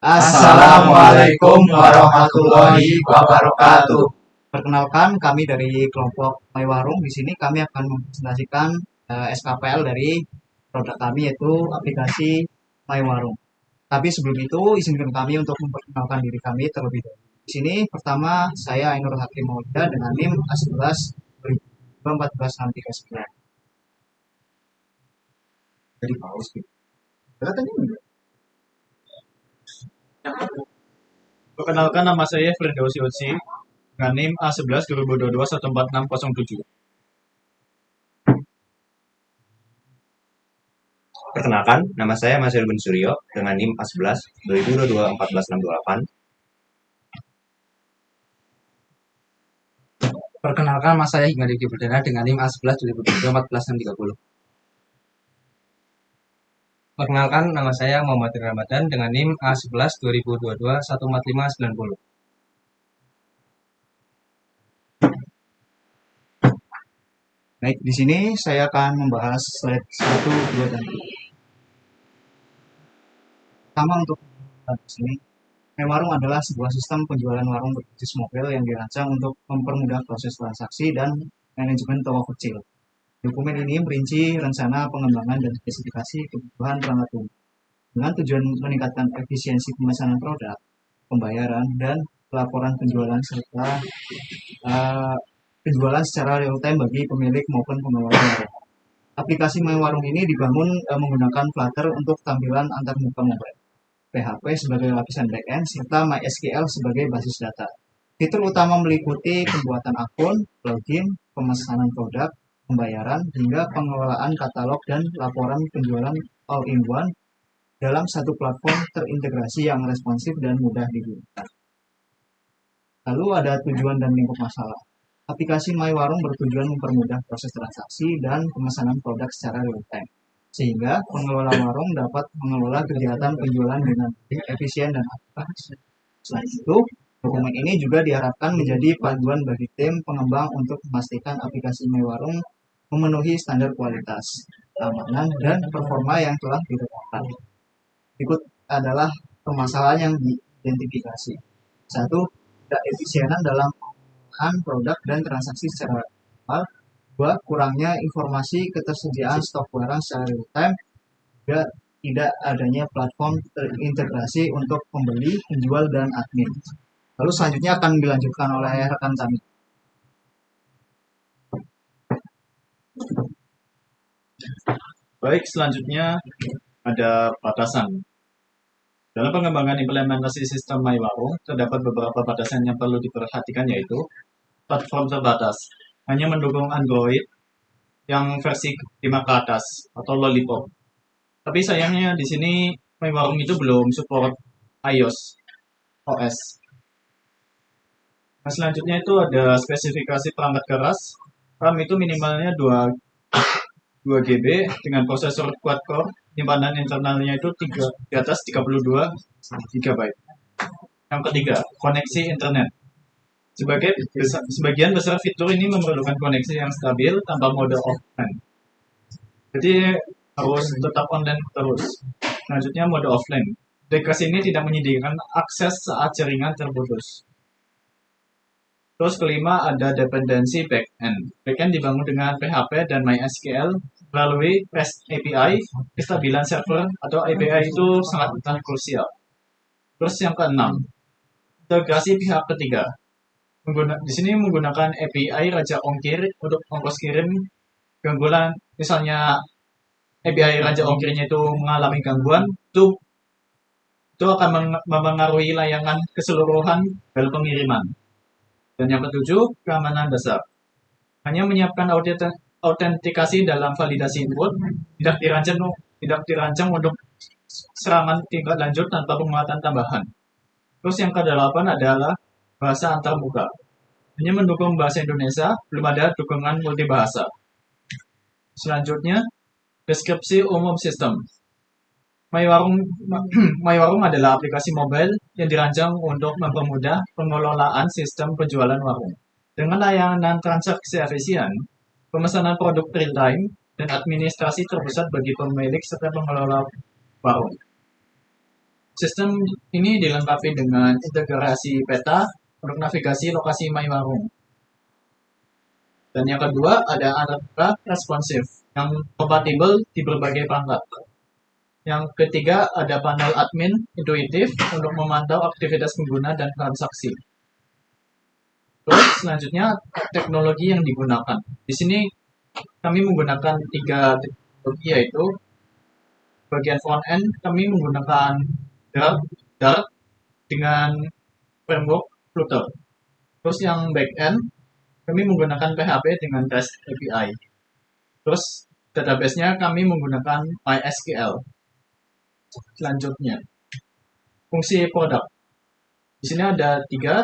Assalamualaikum warahmatullahi wabarakatuh. Perkenalkan, kami dari kelompok My Warung. Di sini kami akan mempresentasikan SKPL dari produk kami, yaitu aplikasi My Warung. Tapi sebelum itu, izinkan kami untuk memperkenalkan diri kami terlebih dahulu. Di sini pertama saya Ainur Hakim Maulida dengan NIM A11 2014 Jadi paus gitu. Katanya enggak. Perkenalkan, nama saya Firdausi Otsi dengan NIM A11 2022 14607. Perkenalkan, nama saya Mas Elvin Suryo dengan NIM A11 2022 14628. Perkenalkan, nama saya Hingga Diki Perdana dengan NIM A11 2022 14630. Perkenalkan, nama saya Muhammad Ramadan dengan NIM A11 2022 14590. Baik, di sini saya akan membahas slide 1, 2, dan 3. Pertama untuk di sini, warung adalah sebuah sistem penjualan warung berbasis mobil yang dirancang untuk mempermudah proses transaksi dan manajemen toko kecil. Dokumen ini merinci rencana pengembangan dan spesifikasi kebutuhan perangkat lunak dengan tujuan meningkatkan efisiensi pemesanan produk, pembayaran, dan laporan penjualan serta penjualan secara real time bagi pemilik maupun pengelola warung. Aplikasi My Warung ini dibangun menggunakan Flutter untuk tampilan antarmuka mobile, PHP sebagai lapisan backend, serta MySQL sebagai basis data. Fitur utama meliputi pembuatan akun, login, pemesanan produk, pembayaran, hingga pengelolaan katalog dan laporan penjualan all-in-one dalam satu platform terintegrasi yang responsif dan mudah digunakan. Lalu ada tujuan dan lingkup masalah. Aplikasi My Warung bertujuan mempermudah proses transaksi dan pemesanan produk secara real time, sehingga pengelola warung dapat mengelola kegiatan penjualan dengan efisien dan akurat. Selain itu, dokumen ini juga diharapkan menjadi panduan bagi tim pengembang untuk memastikan aplikasi My Warung memenuhi standar kualitas, keamanan, dan performa yang telah ditetapkan. Berikut adalah permasalahan yang diidentifikasi. 1. Tidak efisienan dalam penggunaan produk dan transaksi secara manual. 2. Kurangnya informasi ketersediaan stok barang secara real time. 3. Tidak adanya platform terintegrasi untuk pembeli, penjual, dan admin. Lalu selanjutnya akan dilanjutkan oleh rekan kami. Baik, selanjutnya ada batasan. Dalam pengembangan implementasi sistem My Warung, terdapat beberapa batasan yang perlu diperhatikan, yaitu platform terbatas, hanya mendukung Android yang versi 5 ke atas atau Lollipop. Tapi sayangnya di sini My Warung itu belum support iOS OS. Nah, selanjutnya itu ada spesifikasi perangkat keras. RAM itu minimalnya 2 GB dengan prosesor quad-core, simpanan internalnya itu di atas 32 GB. Yang ketiga, koneksi internet. Sebagian besar fitur ini memerlukan koneksi yang stabil tanpa mode offline. Jadi harus tetap online terus. Selanjutnya mode offline. Aplikasi ini tidak menyediakan akses saat jaringan terputus. Terus kelima ada dependensi backend. Backend dibangun dengan PHP dan MySQL melalui REST API. Kestabilan server atau API itu sangat krusial. Terus yang keenam, integrasi pihak ketiga. Di sini menggunakan API Raja Ongkir untuk ongkos kirim. Gangguan, misalnya API Raja Ongkirnya itu mengalami gangguan, itu akan mempengaruhi layanan keseluruhan dalam pengiriman. Dan yang ketujuh, keamanan dasar. Hanya menyiapkan autentikasi dalam validasi input, tidak dirancang untuk serangan tingkat lanjut tanpa penguatan tambahan. Terus yang kedelapan adalah bahasa antarmuka. Hanya mendukung bahasa Indonesia, belum ada dukungan multibahasa. Selanjutnya, deskripsi umum sistem. My Warung adalah aplikasi mobile yang dirancang untuk mempermudah pengelolaan sistem penjualan warung. Dengan layanan transaksi efisien, pemesanan produk real time, dan administrasi terpusat bagi pemilik serta pengelola warung. Sistem ini dilengkapi dengan integrasi peta untuk navigasi lokasi MyWarung. Dan yang kedua ada aneka responsif yang kompatibel di berbagai perangkat. Yang ketiga ada panel admin intuitif untuk memantau aktivitas pengguna dan transaksi. Terus selanjutnya teknologi yang digunakan. Di sini kami menggunakan 3 teknologi, yaitu bagian front end kami menggunakan Dart dengan framework Flutter. Terus yang back end kami menggunakan PHP dengan REST API. Terus database-nya kami menggunakan MySQL. Selanjutnya fungsi produk. Di sini ada 3: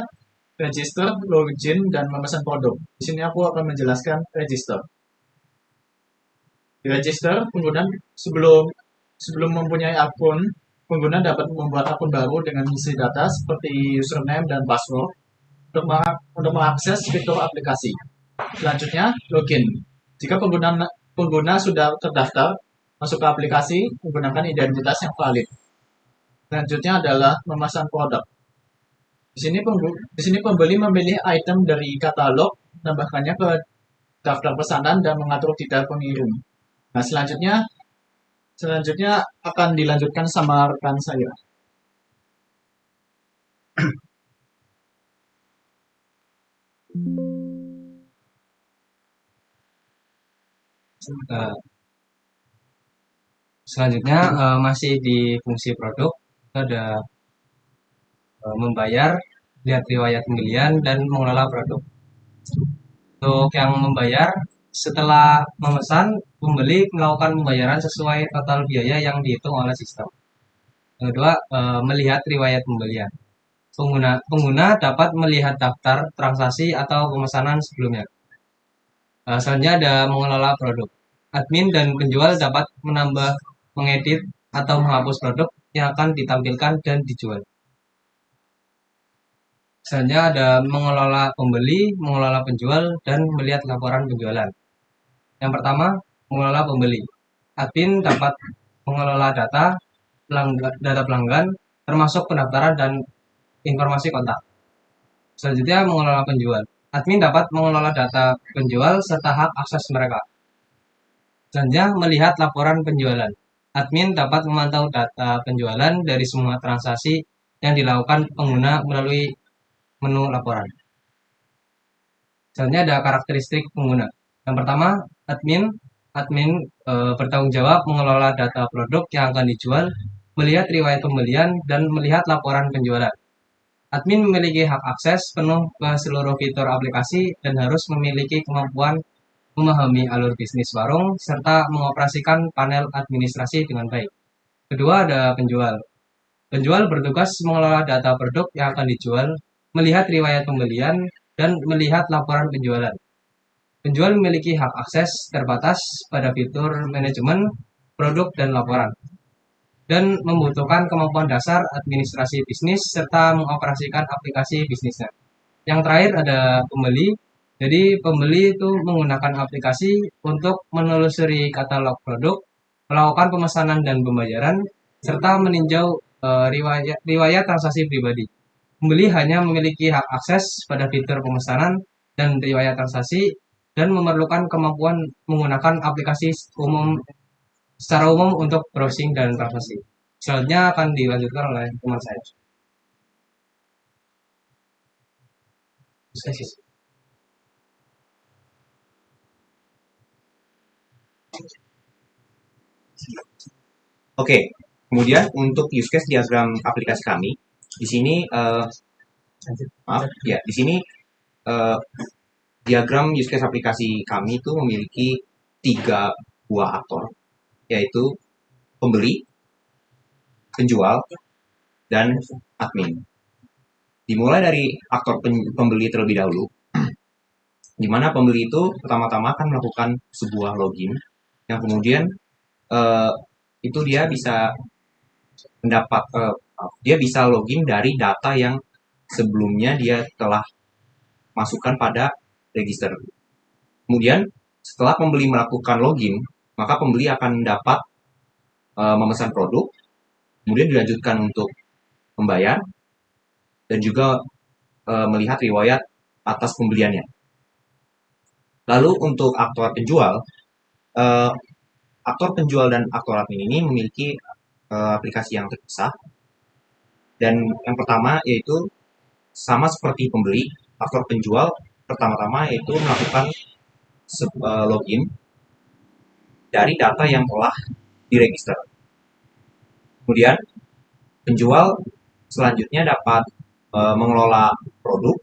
register, login, dan memesan produk. Di sini aku akan menjelaskan register. Di register, pengguna sebelum mempunyai akun, pengguna dapat membuat akun baru dengan isi data seperti username dan password untuk mengakses fitur aplikasi. Selanjutnya, login. Jika pengguna sudah terdaftar masuk ke aplikasi menggunakan identitas yang valid. Selanjutnya adalah memesan produk. Di sini pembeli memilih item dari katalog, menambahkannya ke daftar pesanan dan mengatur detail pengirim. Nah, selanjutnya akan dilanjutkan sama rekan saya. Eh, Selanjutnya masih di fungsi produk, ada membayar, lihat riwayat pembelian, dan mengelola produk. Untuk yang membayar, setelah memesan, pembeli melakukan pembayaran sesuai total biaya yang dihitung oleh sistem. Yang kedua, melihat riwayat pembelian. Pengguna dapat melihat daftar transaksi atau pemesanan sebelumnya. Selanjutnya ada mengelola produk. Admin dan penjual dapat menambah, mengedit, atau menghapus produk yang akan ditampilkan dan dijual. Selanjutnya ada mengelola pembeli, mengelola penjual, dan melihat laporan penjualan. Yang pertama, mengelola pembeli. Admin dapat mengelola data pelanggan, termasuk pendaftaran dan informasi kontak. Selanjutnya, mengelola penjual. Admin dapat mengelola data penjual serta hak akses mereka. Selanjutnya, melihat laporan penjualan. Admin dapat memantau data penjualan dari semua transaksi yang dilakukan pengguna melalui menu laporan. Selanjutnya ada karakteristik pengguna. Yang pertama, admin bertanggung jawab mengelola data produk yang akan dijual, melihat riwayat pembelian, dan melihat laporan penjualan. Admin memiliki hak akses penuh ke seluruh fitur aplikasi dan harus memiliki kemampuan memahami alur bisnis warung serta mengoperasikan panel administrasi dengan baik. Kedua ada penjual. Penjual bertugas mengelola data produk yang akan dijual, melihat riwayat pembelian, dan melihat laporan penjualan. Penjual memiliki hak akses terbatas pada fitur manajemen, produk, dan laporan, dan membutuhkan kemampuan dasar administrasi bisnis serta mengoperasikan aplikasi bisnisnya. Yang terakhir ada pembeli. Jadi pembeli itu menggunakan aplikasi untuk menelusuri katalog produk, melakukan pemesanan dan pembayaran, serta meninjau riwayat transaksi pribadi. Pembeli hanya memiliki hak akses pada fitur pemesanan dan riwayat transaksi dan memerlukan kemampuan menggunakan aplikasi secara umum untuk browsing dan transaksi. Selanjutnya akan dilanjutkan oleh teman saya. Oke, kemudian untuk use case diagram aplikasi kami, di sini di sini diagram use case aplikasi kami itu memiliki 3 buah aktor, yaitu pembeli, penjual, dan admin. Dimulai dari aktor pembeli terlebih dahulu, di mana pembeli itu pertama-tama akan melakukan sebuah login, yang kemudian itu dia bisa login dari data yang sebelumnya dia telah masukkan pada register. Kemudian setelah pembeli melakukan login, maka pembeli akan dapat memesan produk, kemudian dilanjutkan untuk pembayar dan juga melihat riwayat atas pembeliannya. Lalu untuk aktor penjual, eh, aktor penjual dan aktor admin ini memiliki aplikasi yang terpisah. Dan yang pertama yaitu sama seperti pembeli, aktor penjual pertama-tama yaitu melakukan login dari data yang telah diregister. Kemudian penjual selanjutnya dapat mengelola produk,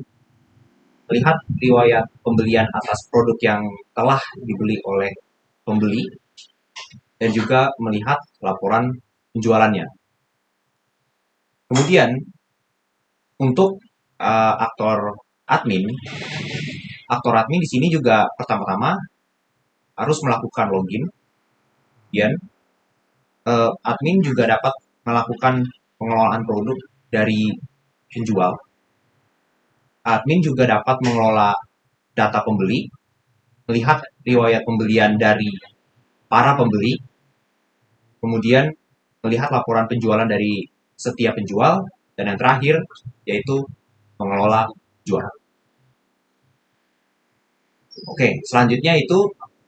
melihat riwayat pembelian atas produk yang telah dibeli oleh pembeli, dan juga melihat laporan penjualannya. Kemudian untuk aktor admin di sini juga pertama-tama harus melakukan login. Kemudian admin juga dapat melakukan pengelolaan produk dari penjual. Admin juga dapat mengelola data pembeli, melihat riwayat pembelian dari para pembeli, kemudian melihat laporan penjualan dari setiap penjual, dan yang terakhir yaitu mengelola jual. Oke, selanjutnya itu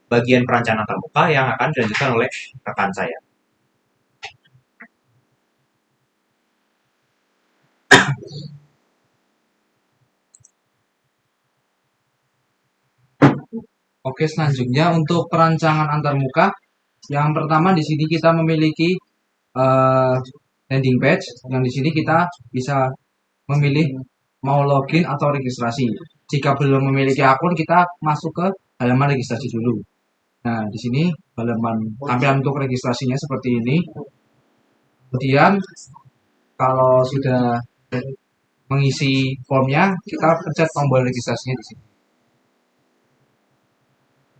bagian perencanaan antarmuka yang akan dilanjutkan oleh rekan saya. Oke, selanjutnya untuk perancangan antarmuka, yang pertama di sini kita memiliki landing page. Yang di sini kita bisa memilih mau login atau registrasi. Jika belum memiliki akun, kita masuk ke halaman registrasi dulu. Nah, di sini halaman tampilan untuk registrasinya seperti ini. Kemudian kalau sudah mengisi formnya, kita pencet tombol registrasinya di sini.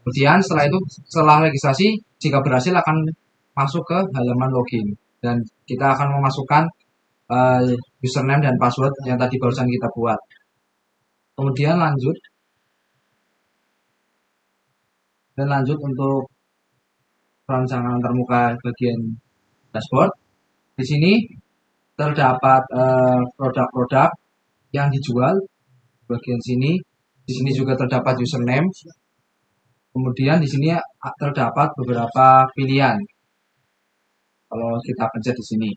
Kemudian setelah registrasi, jika berhasil akan masuk ke halaman login dan kita akan memasukkan username dan password yang tadi barusan kita buat. Kemudian lanjut untuk perancangan antarmuka bagian dashboard. Di sini terdapat produk-produk yang dijual bagian sini. Di sini juga terdapat username. Kemudian di sini terdapat beberapa pilihan. Kalau kita pencet di sini.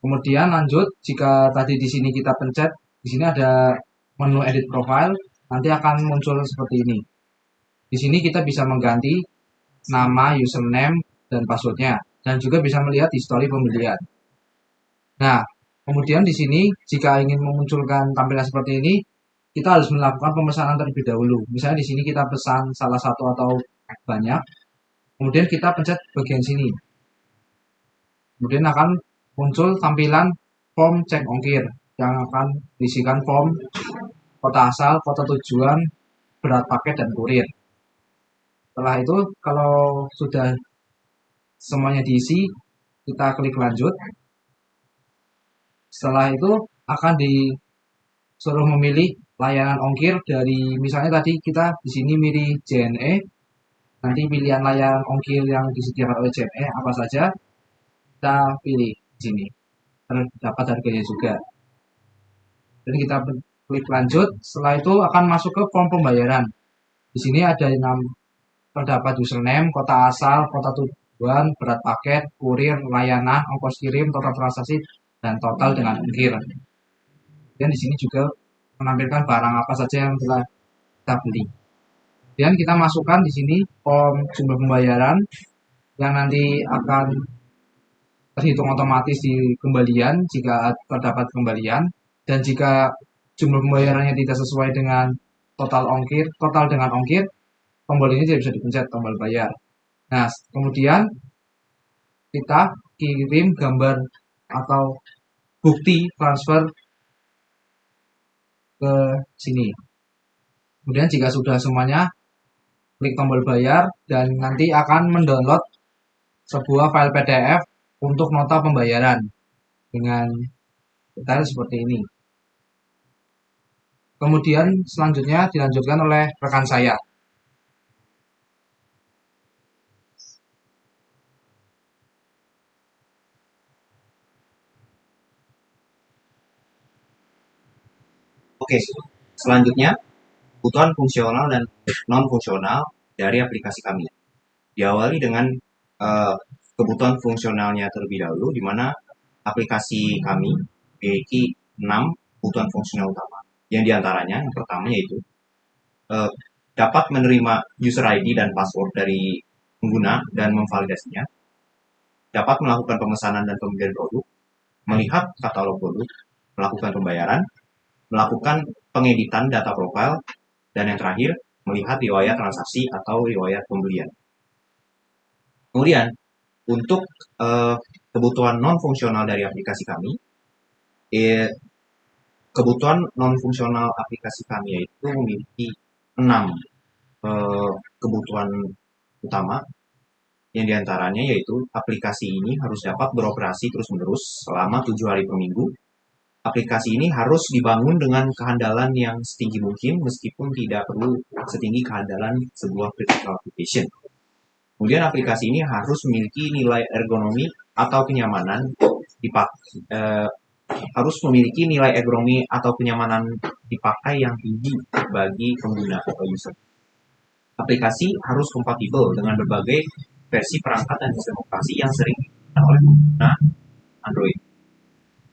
Kemudian lanjut, jika tadi di sini kita pencet, di sini ada menu edit profile, nanti akan muncul seperti ini. Di sini kita bisa mengganti nama, username, dan passwordnya, dan juga bisa melihat histori pembelian. Nah, kemudian di sini jika ingin memunculkan tampilan seperti ini, kita harus melakukan pemesanan terlebih dahulu. Misalnya di sini kita pesan salah satu atau banyak, kemudian kita pencet bagian sini. Kemudian akan muncul tampilan form cek ongkir yang akan diisikan form kota asal, kota tujuan, berat paket, dan kurir. Setelah itu, kalau sudah semuanya diisi, kita klik lanjut. Setelah itu akan disuruh memilih layanan ongkir dari, misalnya tadi kita di sini milih JNE, nanti pilihan layanan ongkir yang disediakan oleh JNE apa saja, kita pilih di sini. Terdapat harganya juga. Dan kita klik lanjut. Setelah itu akan masuk ke form pembayaran. Di sini ada terdapat username, kota asal, kota tujuan, berat paket, kurir, layanan, ongkos kirim, total transaksi, dan total dengan ongkir. Dan di sini juga menampilkan barang apa saja yang telah kita beli. Dan kita masukkan di sini form jumlah pembayaran yang nanti akan terhitung otomatis di kembalian jika terdapat kembalian, dan jika jumlah pembayarannya tidak sesuai dengan total dengan ongkir, tombol ini tidak bisa dipencet, tombol bayar. Nah, kemudian kita kirim gambar atau bukti transfer ke sini. Kemudian jika sudah semuanya, klik tombol bayar dan nanti akan mendownload sebuah file PDF untuk nota pembayaran dengan detail seperti ini. Kemudian selanjutnya dilanjutkan oleh rekan saya. Oke, selanjutnya kebutuhan fungsional dan non fungsional dari aplikasi kami. Diawali dengan kebutuhan fungsionalnya terlebih dahulu, di mana aplikasi kami memiliki 6 kebutuhan fungsional utama. Yang diantaranya, yang pertama yaitu dapat menerima user ID dan password dari pengguna dan memvalidasinya, dapat melakukan pemesanan dan pembelian produk, melihat katalog produk, melakukan pembayaran, melakukan pengeditan data profile, dan yang terakhir, melihat riwayat transaksi atau riwayat pembelian. Kemudian, untuk kebutuhan non-fungsional dari aplikasi kami, kebutuhan non-fungsional aplikasi kami yaitu memiliki 6 kebutuhan utama, yang diantaranya yaitu aplikasi ini harus dapat beroperasi terus-menerus selama 7 hari per minggu. Aplikasi ini harus dibangun dengan kehandalan yang setinggi mungkin meskipun tidak perlu setinggi kehandalan sebuah critical application. Kemudian aplikasi ini harus memiliki nilai ergonomi atau kenyamanan dipakai yang tinggi bagi pengguna atau user. Aplikasi harus kompatibel dengan berbagai versi perangkat dan sistem operasi yang sering digunakan oleh pengguna Android.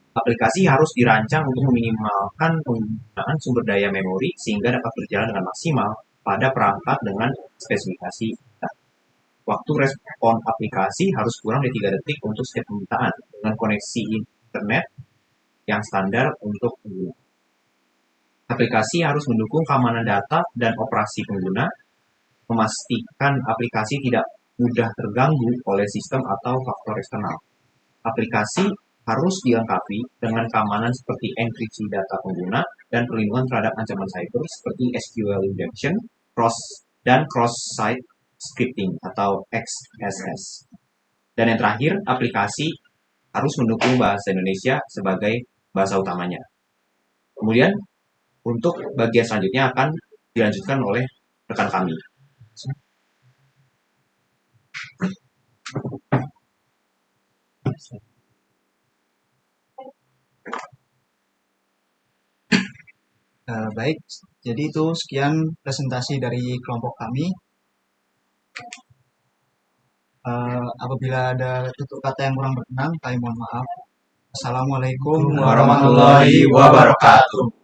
Aplikasi harus dirancang untuk meminimalkan penggunaan sumber daya memori sehingga dapat berjalan dengan maksimal pada perangkat dengan spesifikasi. Waktu respon aplikasi harus kurang dari 3 detik untuk setiap permintaan dengan koneksi internet yang standar untuk pengguna. Aplikasi harus mendukung keamanan data dan operasi pengguna, memastikan aplikasi tidak mudah terganggu oleh sistem atau faktor eksternal. Aplikasi harus dilengkapi dengan keamanan seperti enkripsi data pengguna dan perlindungan terhadap ancaman cyber seperti SQL injection, cross-site scripting atau XSS. Dan yang terakhir, aplikasi harus mendukung bahasa Indonesia sebagai bahasa utamanya. Kemudian, untuk bagian selanjutnya akan dilanjutkan oleh rekan kami. Baik, jadi itu sekian presentasi dari kelompok kami. Apabila ada tutur kata yang kurang berkenan, kami mohon maaf. Assalamualaikum Warahmatullahi wabarakatuh.